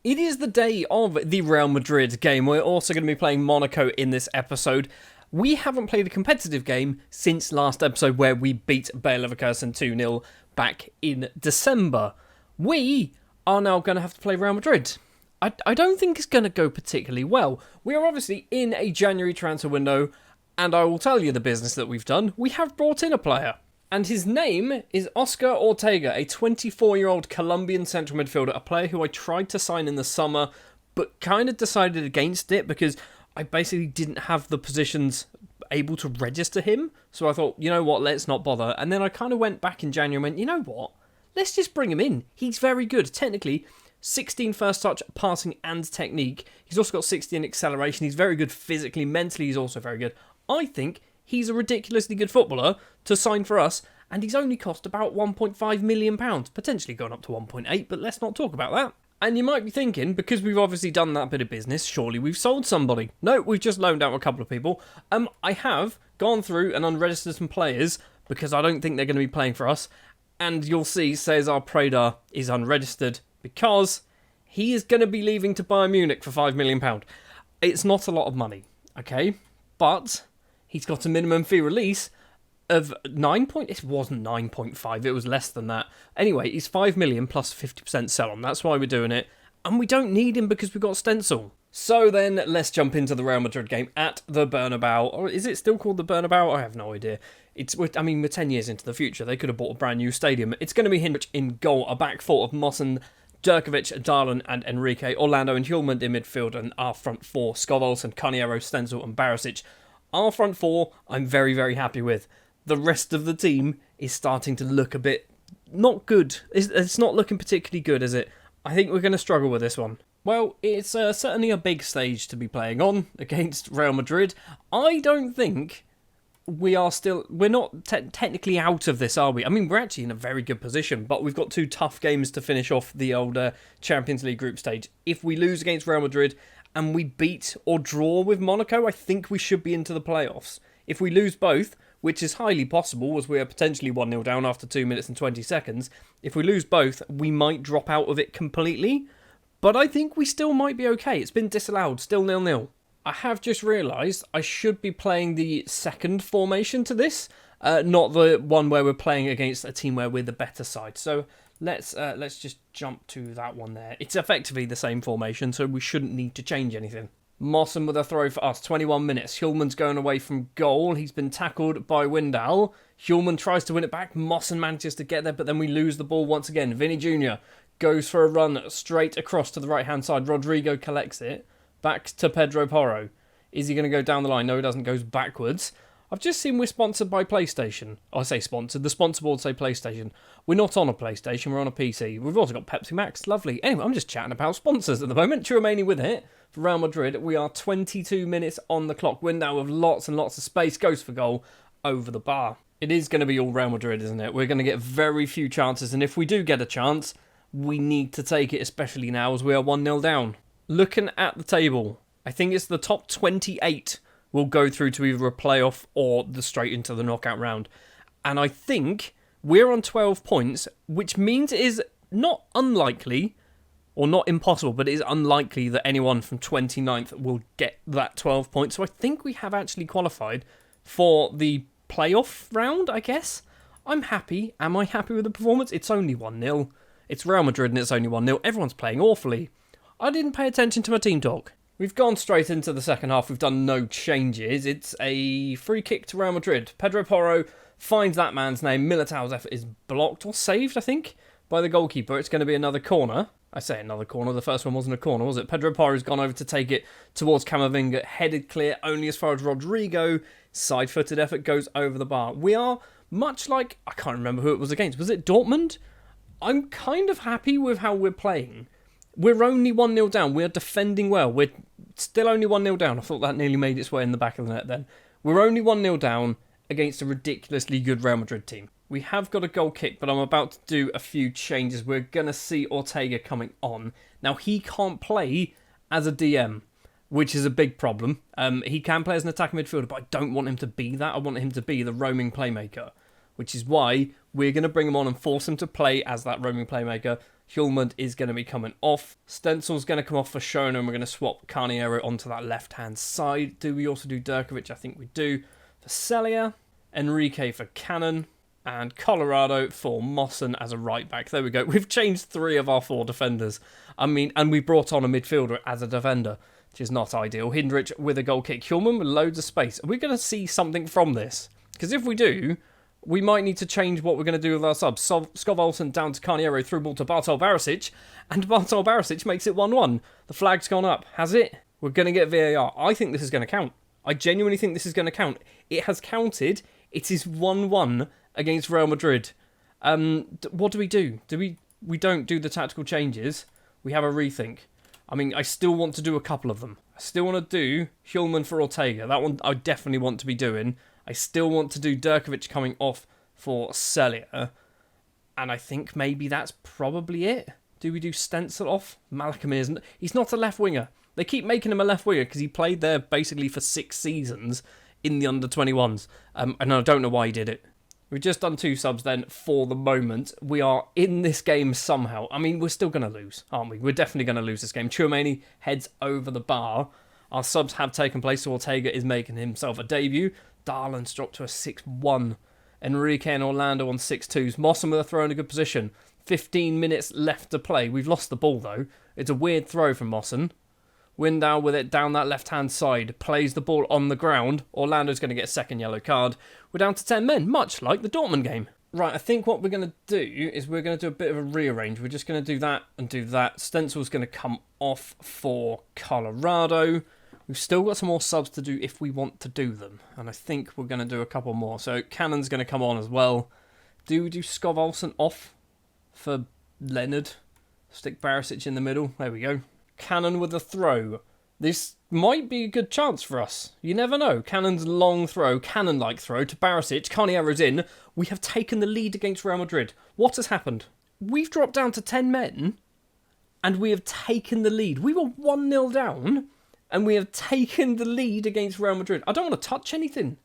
It is the day of the Real Madrid game. We're also going to be playing Monaco in this episode. We haven't played a competitive game since last episode where we beat Bayer Leverkusen 2-0 back in December. We are now going to have to play Real Madrid. I don't think it's going to go particularly well. We are obviously in a January transfer window, and I will tell you the business that we've done. We have brought in a player, and his name is Oscar Ortega, a 24-year-old Colombian central midfielder, a player who I tried to sign in the summer, but kind of decided against it because I basically didn't have the positions able to register him. So I thought, you know what, let's not bother. And then I kind of went back in January and went, you know what, let's just bring him in. He's very good. Technically, 16 first touch, passing and technique. He's also got 60 in acceleration. He's very good physically. Mentally, he's also very good. I think he's a ridiculously good footballer to sign for us, and he's only cost about £1.5 million, potentially going up to 1.8, but let's not talk about that. And you might be thinking, because we've obviously done that bit of business, surely we've sold somebody. No, we've just loaned out a couple of people. I have gone through and unregistered some players, because I don't think they're going to be playing for us, and you'll see Cesar Preda is unregistered, because he is going to be leaving to Bayern Munich for £5 million. It's not a lot of money, okay? But he's got a minimum fee release of it wasn't 9.5, it was less than that. Anyway, he's 5 million plus 50% sell on. That's why we're doing it. And we don't need him because we've got Stencil. So then, let's jump into the Real Madrid game at the Bernabeu. Or is it still called the Bernabeu? I have no idea. We're 10 years into the future. They could have bought a brand new stadium. It's going to be Hinrich in goal, a back four of Mossen, Djurkovic, Darlin and Enrique, Orlando and Hjulmand in midfield, and our front four, Scholes, Caniero, Stenzel and Barisic. Our front four, I'm very, very happy with. The rest of the team is starting to look a bit not good. It's not looking particularly good, is it? I think we're going to struggle with this one. Well, it's certainly a big stage to be playing on against Real Madrid. I don't think we're not technically out of this, are we? I mean, we're actually in a very good position, but we've got two tough games to finish off the old Champions League group stage. If we lose against Real Madrid and we beat or draw with Monaco, I think we should be into the playoffs. If we lose both, which is highly possible as we are potentially 1-0 down after 2 minutes and 20 seconds, if we lose both, we might drop out of it completely. But I think we still might be okay. It's been disallowed, still 0-0. I have just realised I should be playing the second formation to this, not the one where we're playing against a team where we're the better side. So let's just jump to that one there. It's effectively the same formation, so we shouldn't need to change anything. Mossen with a throw for us, 21 minutes. Hjulmand's going away from goal. He's been tackled by Windal. Hjulmand tries to win it back. Mossen manages to get there, but then we lose the ball once again. Vinny Jr. goes for a run straight across to the right-hand side. Rodrigo collects it. Back to Pedro Porro. Is he going to go down the line? No, he doesn't. Goes backwards. I've just seen we're sponsored by PlayStation. I say sponsored. The sponsor board say PlayStation. We're not on a PlayStation. We're on a PC. We've also got Pepsi Max. Lovely. Anyway, I'm just chatting about sponsors at the moment. Tchouameni with it. For Real Madrid, we are 22 minutes on the clock. Windal with lots and lots of space. Goes for goal over the bar. It is going to be all Real Madrid, isn't it? We're going to get very few chances. And if we do get a chance, we need to take it, especially now as we are 1-0 down. Looking at the table, I think it's the top 28 will go through to either a playoff or straight into the knockout round. And I think we're on 12 points, which means it is not unlikely, or not impossible, but it is unlikely that anyone from 29th will get that 12 points. So I think we have actually qualified for the playoff round, I guess. I'm happy. Am I happy with the performance? It's only 1-0. It's Real Madrid and it's only 1-0. Everyone's playing awfully. I didn't pay attention to my team talk. We've gone straight into the second half. We've done no changes. It's a free kick to Real Madrid. Pedro Porro finds that man's name. Militao's effort is blocked or saved, I think, by the goalkeeper. It's going to be another corner. I say another corner. The first one wasn't a corner, was it? Pedro Porro's gone over to take it towards Camavinga. Headed clear only as far as Rodrigo. Side-footed effort goes over the bar. We are much like... I can't remember who it was against. Was it Dortmund? I'm kind of happy with how we're playing. We're only 1-0 down. We're defending well. We're still only 1-0 down. I thought that nearly made its way in the back of the net then. We're only 1-0 down against a ridiculously good Real Madrid team. We have got a goal kick, but I'm about to do a few changes. We're going to see Ortega coming on. Now, he can't play as a DM, which is a big problem. He can play as an attacking midfielder, but I don't want him to be that. I want him to be the roaming playmaker, which is why we're going to bring him on and force him to play as that roaming playmaker. Hjulmand is going to be coming off. Stenzel's going to come off for Showdown, and we're going to swap Carniero onto that left-hand side. Do we also do Durkovic? I think we do. For Celia, Enrique for Cannon, and Colorado for Mossen as a right-back. There we go. We've changed 3 of our 4 defenders. And we brought on a midfielder as a defender, which is not ideal. Hindrich with a goal kick. Hjulmand with loads of space. Are we going to see something from this? Because if we do, we might need to change what we're going to do with our subs. Skov Olsen down to Carniero, through ball to Bartol Barisic, and Bartol Barisic makes it 1-1. The flag's gone up. Has it? We're going to get VAR. I think this is going to count. I genuinely think this is going to count. It has counted. It is 1-1 against Real Madrid. What do? We don't do the tactical changes. We have a rethink. I still want to do a couple of them. I still want to do Hjulmand for Ortega. That one I definitely want to be doing. I still want to do Durkovic coming off for Celia. And I think maybe that's probably it. Do we do Stenzel off? Malcolm he's not a left winger. They keep making him a left winger because he played there basically for 6 seasons in the under-21s. And I don't know why he did it. We've just done 2 subs then for the moment. We are in this game somehow. We're still going to lose, aren't we? We're definitely going to lose this game. Chouameni heads over the bar. Our subs have taken place, so Ortega is making himself a debut. Darlan's dropped to a 6-1. Enrique and Orlando on 6-2s. Mossen with a throw in a good position. 15 minutes left to play. We've lost the ball, though. It's a weird throw from Mossen. Window with it down that left-hand side. Plays the ball on the ground. Orlando's going to get a second yellow card. We're down to 10 men, much like the Dortmund game. Right, I think what we're going to do is we're going to do a bit of a rearrange. We're just going to do that and do that. Stenzel's going to come off for Colorado. We've still got some more subs to do if we want to do them. And I think we're going to do a couple more. So Cannon's going to come on as well. Do we do Skov Olsen off for Leonard? Stick Barisic in the middle. There we go. Cannon with a throw. This might be a good chance for us. You never know. Cannon's long throw, cannon-like throw to Barisic. Carniero's in. We have taken the lead against Real Madrid. What has happened? We've dropped down to 10 men and we have taken the lead. We were 1-0 down and we have taken the lead against Real Madrid. I don't want to touch anything.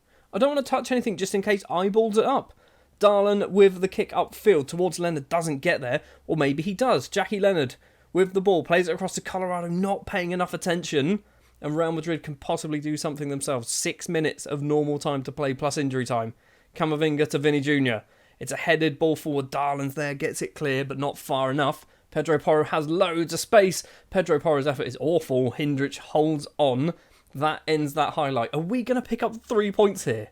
Just in case eyeballs it up. Darlan with the kick upfield towards Leonard doesn't get there. Or maybe he does. Jackie Leonard with the ball, plays it across to Colorado, not paying enough attention, and Real Madrid can possibly do something themselves. 6 minutes of normal time to play plus injury time. Camavinga to Vinny Jr. It's a headed ball forward. Darlan's there, gets it clear, but not far enough. Pedro Porro has loads of space. Pedro Porro's effort is awful. Hindrich holds on. That ends that highlight. Are we going to pick up 3 points here?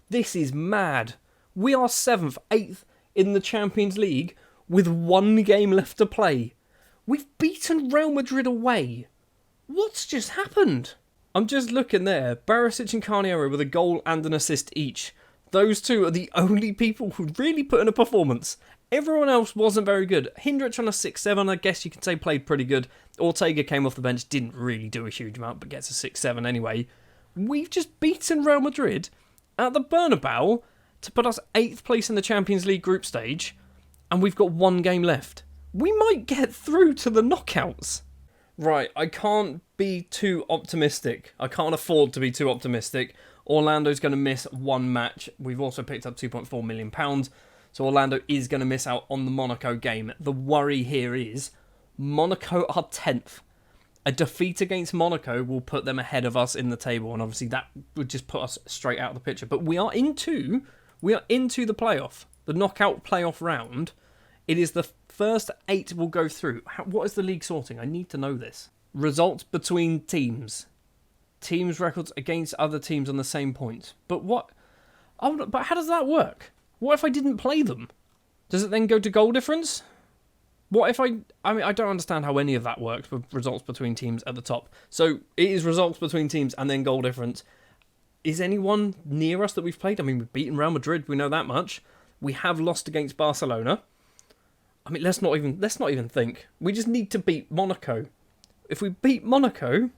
This is mad. We are 7th, 8th in the Champions League with 1 game left to play. We've beaten Real Madrid away. What's just happened? I'm just looking there. Barisic and Carniero with a goal and an assist each. Those 2 are the only people who really put in a performance. Everyone else wasn't very good. Hindrich on a 6-7, I guess you could say played pretty good. Ortega came off the bench, didn't really do a huge amount, but gets a 6-7 anyway. We've just beaten Real Madrid at the Bernabeu to put us 8th place in the Champions League group stage, and we've got 1 game left. We might get through to the knockouts. Right, I can't be too optimistic. I can't afford to be too optimistic. Orlando's going to miss 1 match. We've also picked up £2.4 million. So Orlando is going to miss out on the Monaco game. The worry here is Monaco are 10th. A defeat against Monaco will put them ahead of us in the table. And obviously that would just put us straight out of the picture. But we are into the playoff. The knockout playoff round. It is the first 8 we'll go through. What is the league sorting? I need to know this. Results between teams. Teams' records against other teams on the same points. But what? Oh, but how does that work? What if I didn't play them? Does it then go to goal difference? What if I don't understand how any of that works with results between teams at the top. So it is results between teams and then goal difference. Is anyone near us that we've played? We've beaten Real Madrid. We know that much. We have lost against Barcelona. Let's not even think. We just need to beat Monaco. If we beat Monaco,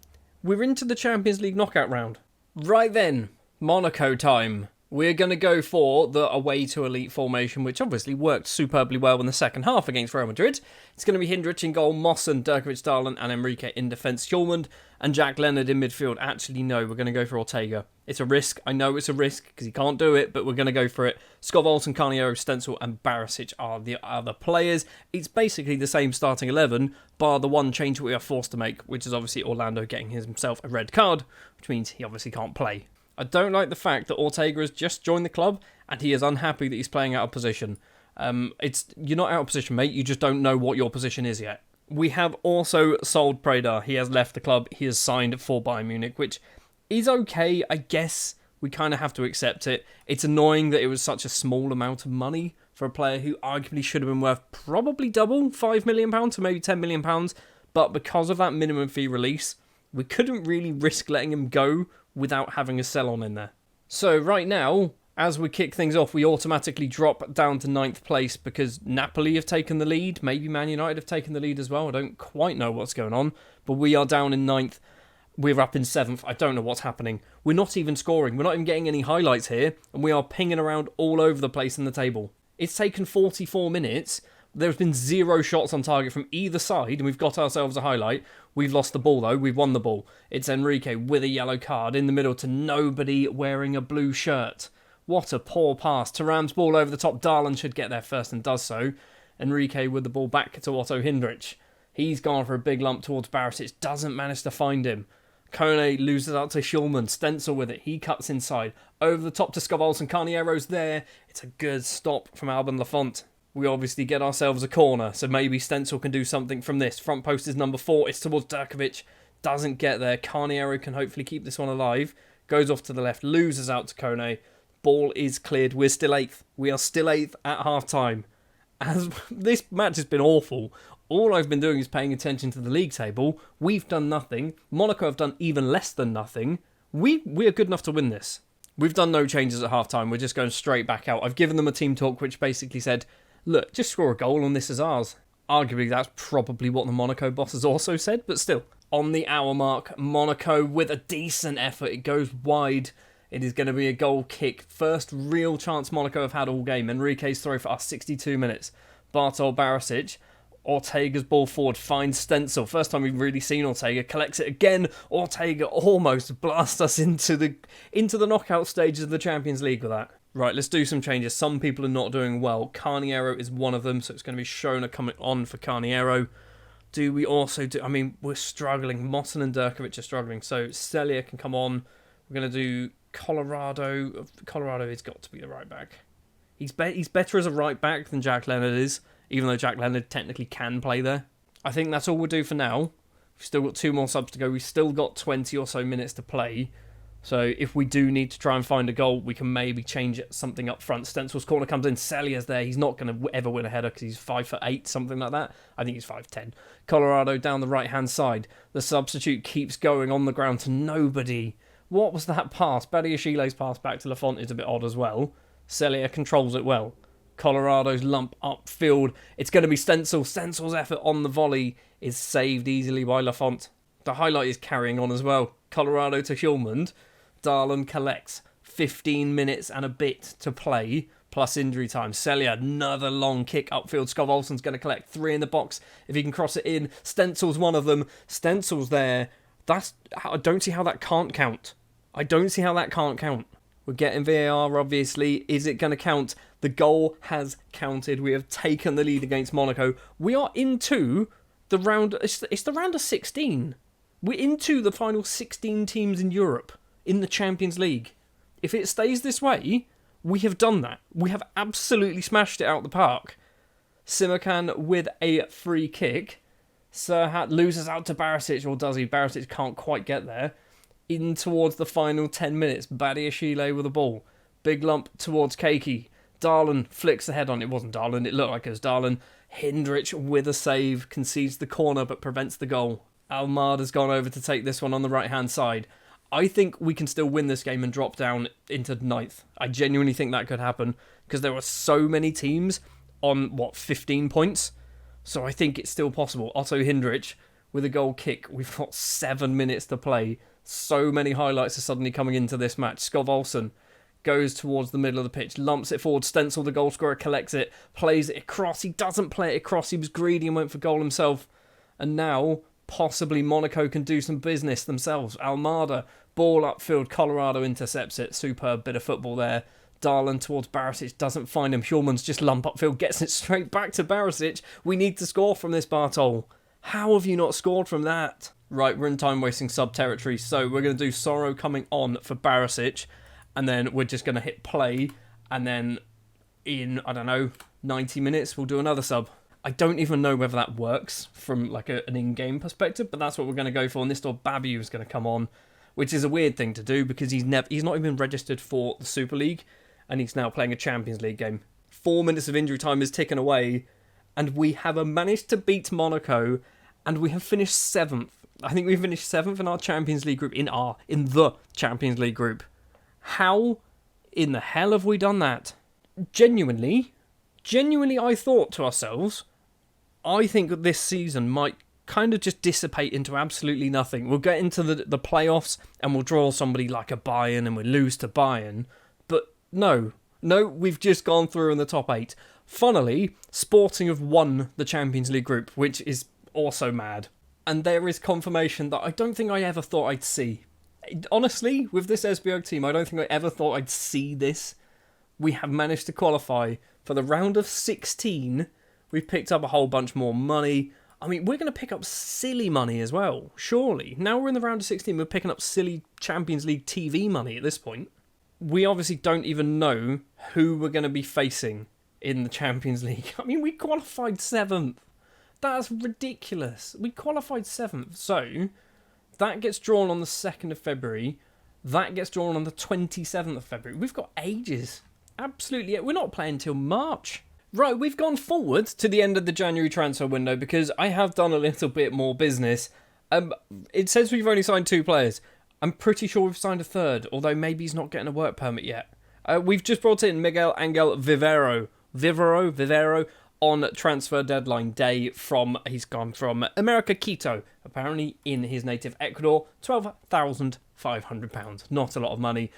we're into the Champions League knockout round. Right then, Monaco time. We're going to go for the away to elite formation, which obviously worked superbly well in the second half against Real Madrid. It's going to be Hindrich in goal, Mossen, Durkovic, Darlin, and Enrique in defence, Hjulmand, and Jack Leonard in midfield. Actually, no, we're going to go for Ortega. It's a risk. I know it's a risk because he can't do it, but we're going to go for it. Skov Olsen, Carniero, Stenzel, and Barisic are the other players. It's basically the same starting 11, bar the one change we are forced to make, which is obviously Orlando getting himself a red card, which means he obviously can't play. I don't like the fact that Ortega has just joined the club and he is unhappy that he's playing out of position. You're not out of position, mate. You just don't know what your position is yet. We have also sold Preda. He has left the club. He has signed for Bayern Munich, which is okay. I guess we kind of have to accept it. It's annoying that it was such a small amount of money for a player who arguably should have been worth probably double, £5 million to maybe £10 million. But because of that minimum fee release, we couldn't really risk letting him go without having a sell-on in there. So right now, as we kick things off, we automatically drop down to 9th place because Napoli have taken the lead. Maybe Man United have taken the lead as well. I don't quite know what's going on. But we are down in 9th. We're up in 7th. I don't know what's happening. We're not even scoring. We're not even getting any highlights here. And we are pinging around all over the place in the table. It's taken 44 minutes. There's been 0 shots on target from either side, and we've got ourselves a highlight. We've lost the ball, though. We've won the ball. It's Enrique with a yellow card in the middle to nobody wearing a blue shirt. What a poor pass. Thuram's ball over the top. Darlin should get there first and does so. Enrique with the ball back to Otto Hindrich. He's gone for a big lump towards Barisic. Doesn't manage to find him. Kone loses out to Hjulmand. Stenzel with it. He cuts inside. Over the top to Skov Olsen. Carniero's there. It's a good stop from Alban Lafont. We obviously get ourselves a corner, so maybe Stenzel can do something from this. Front post is number 4. It's towards Durkovic. Doesn't get there. Carniero can hopefully keep this one alive. Goes off to the left. Loses out to Kone. Ball is cleared. We're still 8th. We are still 8th at half-time. As this match has been awful. All I've been doing is paying attention to the league table. We've done nothing. Monaco have done even less than nothing. We are good enough to win this. We've done no changes at half-time. We're just going straight back out. I've given them a team talk which basically said, look, just score a goal and this is ours. Arguably, that's probably what the Monaco boss has also said, but still. On the hour mark, Monaco with a decent effort. It goes wide. It is going to be a goal kick. First real chance Monaco have had all game. Enrique's throw for us, 62 minutes. Bartol Barisic. Ortega's ball forward finds Stenzel. First time we've really seen Ortega. Collects it again. Ortega almost blasts us into the knockout stages of the Champions League with that. Right, let's do some changes. Some people are not doing well. Carniero is one of them, so it's going to be Shona coming on for Carniero. Do we also do... I mean, we're struggling. Mossen and Durkovic are struggling, so Celia can come on. We're going to do Colorado. Colorado has got to be the right back. He's better as a right back than Jack Leonard is, even though Jack Leonard technically can play there. I think that's all we'll do for now. We've still got 2 more subs to go. We've still got 20 or so minutes to play. So if we do need to try and find a goal, we can maybe change something up front. Stenzel's corner comes in. Celia's there. He's not going to ever win a header because he's 5'8", something like that. I think he's 5'10". Colorado down the right-hand side. The substitute keeps going on the ground to nobody. What was that pass? Badiashile's pass back to Lafont is a bit odd as well. Celia controls it well. Colorado's lump upfield. It's going to be Stenzel. Stenzel's effort on the volley is saved easily by Lafont. The highlight is carrying on as well. Colorado to Hjulmand. Darlin collects 15 minutes and a bit to play, plus injury time. Celia, another long kick upfield. Skov Olsen's going to collect 3 in the box if he can cross it in. Stenzel's one of them. Stenzel's there. I don't see how that can't count. We're getting VAR, obviously. Is it going to count? The goal has counted. We have taken the lead against Monaco. We are into the round... It's the round of 16. We're into the final 16 teams in Europe in the Champions League. If it stays this way, we have done that. We have absolutely smashed it out the park. Simakan with a free kick. Serhat loses out to Barisic, or does he? Barisic can't quite get there. In towards the final 10 minutes. Badiashile with the ball. Big lump towards Keiki. Darlin flicks the head on. It wasn't Darlin. It looked like it was Darlin. Hindrich with a save. Concedes the corner but prevents the goal. Almada's gone over to take this one on the right-hand side. I think we can still win this game and drop down into 9th. I genuinely think that could happen because there are so many teams on, 15 points? So I think it's still possible. Otto Hindrich with a goal kick. We've got 7 minutes to play. So many highlights are suddenly coming into this match. Skov Olsen goes towards the middle of the pitch, lumps it forward. Stenzel, the goal scorer, collects it, plays it across. He doesn't play it across. He was greedy and went for goal himself. And now, possibly, Monaco can do some business themselves. Almada, ball upfield. Colorado intercepts it. Superb bit of football there. Darlan towards Barisic, doesn't find him. Hjulman's just lump upfield, gets it straight back to Barisic. We need to score from this, Bartol. How have you not scored from that? Right, we're in time-wasting sub-territory, so we're going to do Sorrow coming on for Barisic, and then we're just going to hit play, and then in, 90 minutes, we'll do another sub. I don't even know whether that works from like an in-game perspective, but that's what we're going to go for. And this door, Babu is going to come on, which is a weird thing to do because he's not even registered for the Super League, and he's now playing a Champions League game. 4 minutes of injury time is ticking away, and we have managed to beat Monaco, and we have finished 7th. I think we finished 7th in our Champions League group, in the Champions League group. How in the hell have we done that? Genuinely, I thought to ourselves, I think that this season might kind of just dissipate into absolutely nothing. We'll get into the playoffs and we'll draw somebody like a Bayern and we'll lose to Bayern. But no, we've just gone through in the top 8. Funnily, Sporting have won the Champions League group, which is also mad. And there is confirmation that I don't think I ever thought I'd see. Honestly, with this Esbjerg team, I don't think I ever thought I'd see this. We have managed to qualify for the round of 16. We've picked up a whole bunch more money. I mean, we're going to pick up silly money as well, surely. Now we're in the round of 16, we're picking up silly Champions League TV money at this point. We obviously don't even know who we're going to be facing in the Champions League. I mean, we qualified 7th. That's ridiculous. We qualified 7th. So, that gets drawn on the 2nd of February. That gets drawn on the 27th of February. We've got ages. Absolutely. We're not playing till March. Right, we've gone forward to the end of the January transfer window because I have done a little bit more business. It says we've only signed 2 players. I'm pretty sure we've signed a third, although maybe he's not getting a work permit yet. We've just brought in Miguel Angel Vivero on transfer deadline day he's gone from America Quito, apparently in his native Ecuador, £12,500. Not a lot of money.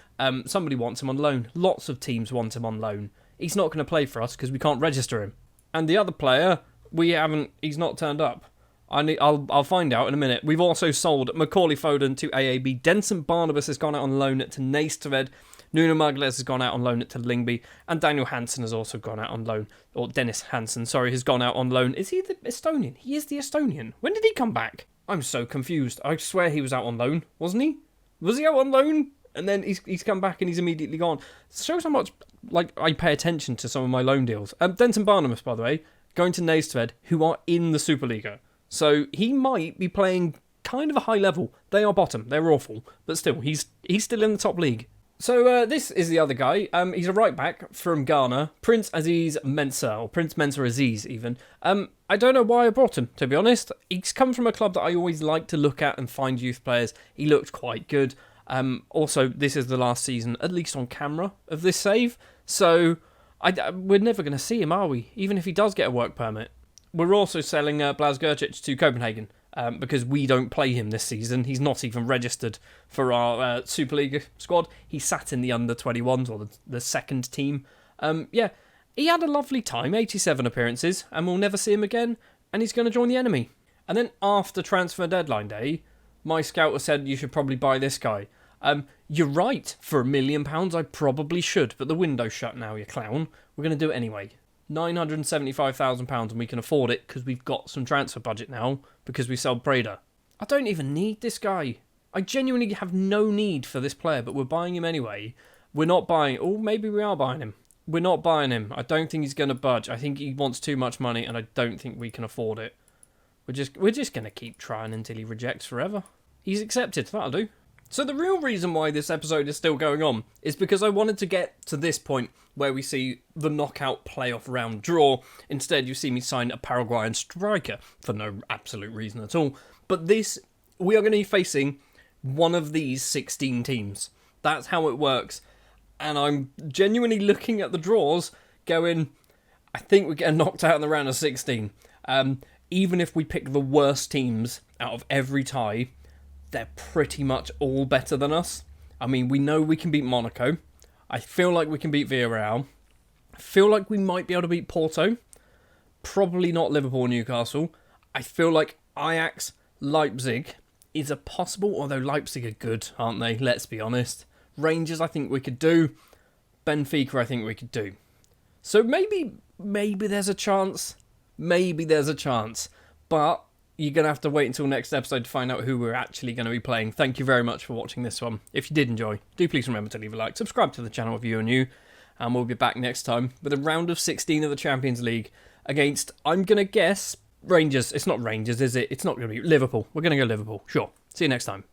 Somebody wants him on loan. Lots of teams want him on loan. He's not going to play for us because we can't register him. And the other player, he's not turned up. I'll find out in a minute. We've also sold Macaulay Foden to AAB. Denson Barnabas has gone out on loan to Næstved. Nuno Magles has gone out on loan to Lyngby. And Daniel Hansen has also gone out on loan. Or Dennis Hansen, has gone out on loan. Is he the Estonian? He is the Estonian. When did he come back? I'm so confused. I swear he was out on loan, wasn't he? Was he out on loan? And then he's come back and he's immediately gone. It shows how much I pay attention to some of my loan deals. Denton Barnabas, by the way, going to Næstved, who are in the Superliga. So he might be playing kind of a high level. They are bottom. They're awful. But still, he's still in the top league. So this is the other guy. He's a right back from Ghana. Prince Aziz Mensah, or Prince Mensah Aziz even. I don't know why I brought him, to be honest. He's come from a club that I always like to look at and find youth players. He looked quite good. Also, this is the last season, at least on camera, of this save. So, we're never going to see him, are we? Even if he does get a work permit. We're also selling Blas Gercic to Copenhagen, because we don't play him this season. He's not even registered for our Superliga squad. He sat in the under-21s, or the second team. He had a lovely time, 87 appearances, and we'll never see him again, and he's going to join the enemy. And then after transfer deadline day, my scout has said you should probably buy this guy. You're right, for £1 million I probably should, but the window's shut now, you clown. We're going to do it anyway. £975,000 and we can afford it because we've got some transfer budget now because we sold Preda. I don't even need this guy. I genuinely have no need for this player, but we're buying him anyway. We're not buying... Oh, maybe we are buying him. We're not buying him. I don't think he's going to budge. I think he wants too much money and I don't think we can afford it. We're just going to keep trying until he rejects forever. He's accepted. That'll do. So the real reason why this episode is still going on is because I wanted to get to this point where we see the knockout playoff round draw. Instead, you see me sign a Paraguayan striker for no absolute reason at all. But we are going to be facing one of these 16 teams. That's how it works. And I'm genuinely looking at the draws going, I think we're getting knocked out in the round of 16. Even if we pick the worst teams out of every tie, they're pretty much all better than us. I mean, we know we can beat Monaco. I feel like we can beat Villarreal. I feel like we might be able to beat Porto. Probably not Liverpool or Newcastle. I feel like Ajax, Leipzig is a possible, although Leipzig are good, aren't they? Let's be honest. Rangers, I think we could do. Benfica, I think we could do. So maybe there's a chance. Maybe there's a chance. But you're going to have to wait until next episode to find out who we're actually going to be playing. Thank you very much for watching this one. If you did enjoy, do please remember to leave a like, subscribe to the channel if you're new, and we'll be back next time with a round of 16 of the Champions League against, I'm going to guess, Rangers. It's not Rangers, is it? It's not going to be Liverpool. We're going to go Liverpool. Sure. See you next time.